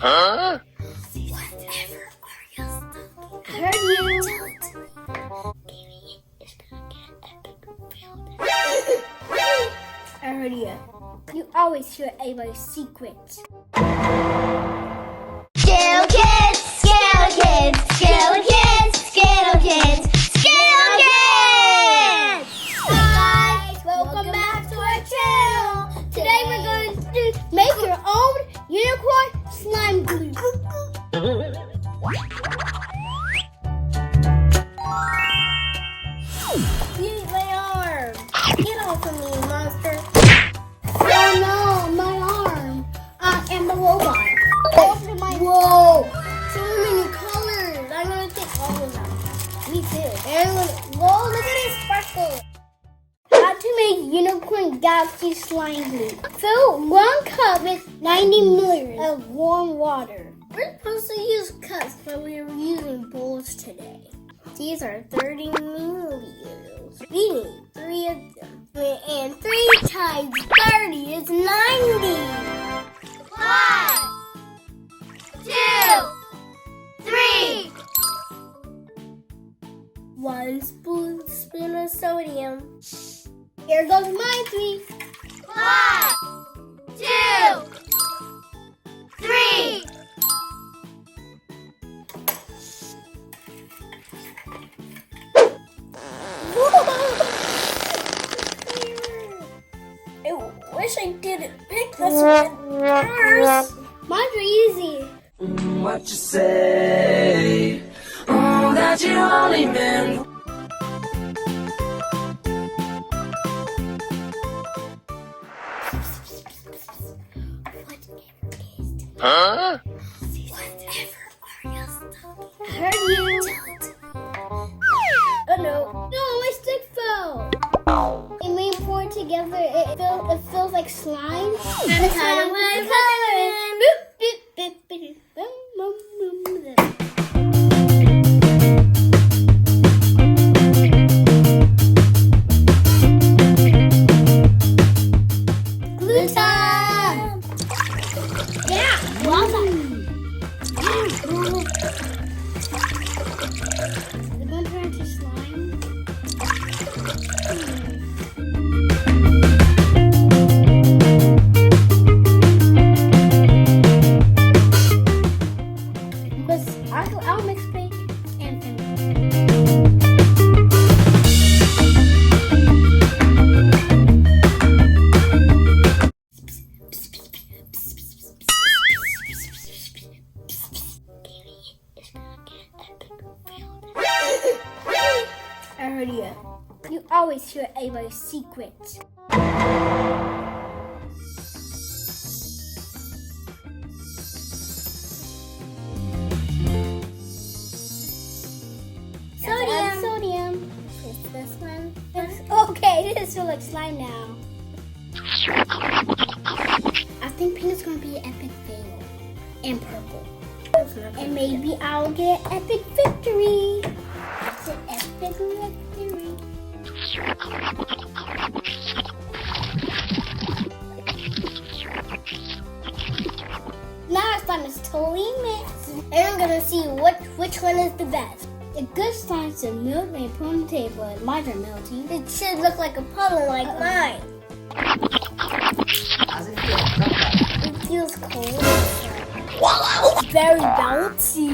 Huh? Whatever are you stuck? I heard you. Tell it to me. Baby, it's gonna get epic failed. I heard you. You always hear everybody's secrets. Skittle kids, skittle kids, skittle kids, skittle kids, skittle kids! Hi guys, welcome back to our channel. Today we're going to make your own unicorn slime glue. Use my arm. Get off of me, monster. Oh no, my arm. And the robot. Over my whoa. So many colors. I'm gonna take all of them. Me too. And whoa, look at this sparkle. How to make unicorn galaxy slime glue. Fill 1 cup with 90 milliliters of warm water. We're supposed to use cups, but we are using bowls today. These are 30 milliliters. We need 3 of them. And 3 times 30 is 90. 1, 2, 3. 1 spoon of sodium. Here goes my 3. 1, 2, 3. I wish I didn't pick this one first. Mine's are easy. What you say? Oh, that you only meant. Huh? Whatever are you stuck? I heard you. Tell it to me. Oh no. No, my stick fell. And when you pour it together, it feels like slime. And it's kind of like coloring. Boop, boop, boop, boop, boom, boom, boom, boom. Glue time! Yeah, well done. Is it going to turn into slime? Because I'll mix bake and finish. Baby, it's gonna get epic failed. I heard you. You always hear everybody's secrets. Sodium. It's this one. Okay, this feels like slime now. I think pink is going to be an epic fail. And purple. And maybe I'll get an epic victory. It's an epic victory. Now our slime is totally mixed. And I'm gonna see which one is the best. A good slime should melt and put on the table, and mine are melting. It should look like a puddle like mine. It feels cold. It's very bouncy.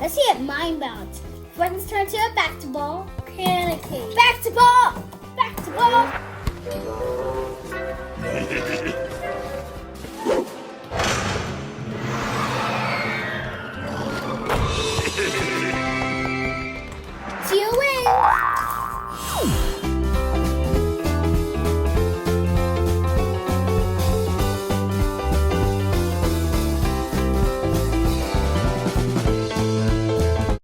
Let's see if mine bounce. Let's turn to a back to ball. Pancake. Back to ball. Back to ball.